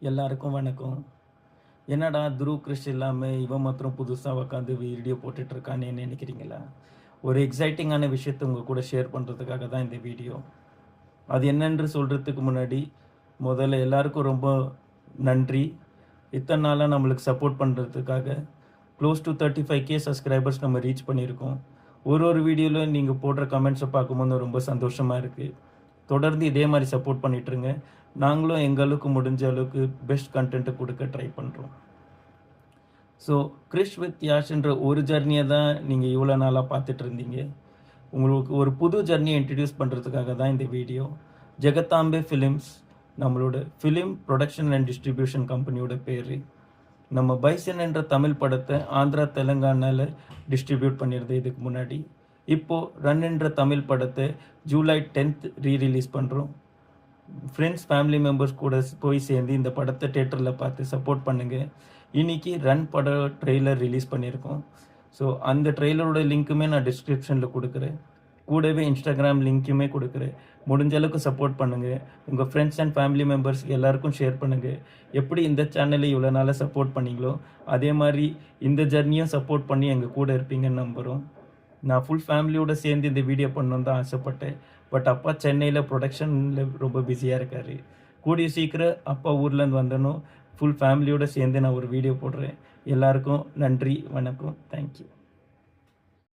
எல்லாருக்கும் வணக்கம். என்னடா துருவ் கிறிஷ் இல்லாம இவன் மாத்திரம் புதுசா உட்காந்து வீடியோ போட்டுட்டு இருக்கான்னு நினைக்கிறீங்களா? ஒரு எக்ஸைட்டிங்கான விஷயத்த உங்க கூட ஷேர் பண்றதுக்காக தான் இந்த வீடியோ. அது என்னன்னு சொல்றதுக்கு முன்னாடி, முதல்ல எல்லாருக்கும் ரொம்ப நன்றி. இத்தனை நாளா நம்மளுக்கு சப்போர்ட் பண்றதுக்காக. க்ளோஸ் டூ 35K சப்ஸ்கிரைபர்ஸ் நம்ம ரீச் பண்ணியிருக்கோம். ஒரு வீடியோல நீங்க போடுற கமெண்ட்ஸை பார்க்கும்போது ரொம்ப சந்தோஷமா இருக்கு. தொடர்ந்து இதே மாதிரி சப்போர்ட் பண்ணிட்டுருங்க. நாங்களும் எங்களுக்கு முடிஞ்ச அளவுக்கு பெஸ்ட் கண்டென்ட்டை கொடுக்க ட்ரை பண்ணுறோம். ஸோ கிறிஷ் வித் யாஷ்ன்ற ஒரு ஜர்னியை தான் நீங்கள் இவ்வளோ நாளாக பார்த்துட்டு இருந்தீங்க. உங்களுக்கு ஒரு புது ஜர்னியை இன்ட்ரடியூஸ் பண்ணுறதுக்காக தான் இந்த வீடியோ. ஜெகதாம்பே ஃபிலிம்ஸ் நம்மளோட ஃபிலிம் ப்ரொடக்ஷன் அண்ட் டிஸ்ட்ரிபியூஷன் கம்பெனியோட பேர். நம்ம பைசன் என்ற தமிழ் படத்தை ஆந்திரா தெலுங்கானாவில் டிஸ்ட்ரிபியூட் பண்ணியிருந்தேன் இதுக்கு முன்னாடி. இப்போது ரன் என்ற தமிழ் படத்தை ஜூலை 10th ரீரிலீஸ் பண்ணுறோம். ஃப்ரெண்ட்ஸ் ஃபேமிலி மெம்பர்ஸ் கூட போய் சேர்ந்து இந்த படத்தை தேட்டரில் பார்த்து சப்போர்ட் பண்ணுங்கள். இன்றைக்கி ரன் பட ட்ரெய்லர் ரிலீஸ் பண்ணியிருக்கோம். ஸோ அந்த ட்ரெய்லரோட லிங்க்குமே நான் டிஸ்கிரிப்ஷனில் கொடுக்குறேன். கூடவே இன்ஸ்டாகிராம் லிங்க்குமே கொடுக்குறேன். முடிஞ்ச அளவுக்கு சப்போர்ட் பண்ணுங்கள். உங்கள் ஃப்ரெண்ட்ஸ் அண்ட் ஃபேமிலி மெம்பர்ஸ் எல்லாருக்கும் ஷேர் பண்ணுங்கள். எப்படி இந்த சேனலை இவ்வளோ நாளாக சப்போர்ட் பண்ணிங்களோ அதே மாதிரி இந்த ஜர்னியும் சப்போர்ட் பண்ணி எங்கள் கூட இருப்பீங்கன்னு நம்புகிறோம். நான் ஃபுல் ஃபேமிலியோடு சேர்ந்து இந்த வீடியோ பண்ணணுன்னு தான் ஆசைப்பட்டேன். பட் அப்பா சென்னையில் ப்ரொடக்ஷனில் ரொம்ப பிஸியாக இருக்கார். கூடிய சீக்கிரம் அப்பா ஊர்லேருந்து வந்தனும் ஃபுல் ஃபேமிலியோடு சேர்ந்து நான் ஒரு வீடியோ போடுறேன். எல்லாருக்கும் நன்றி, வணக்கம், தேங்க்யூ.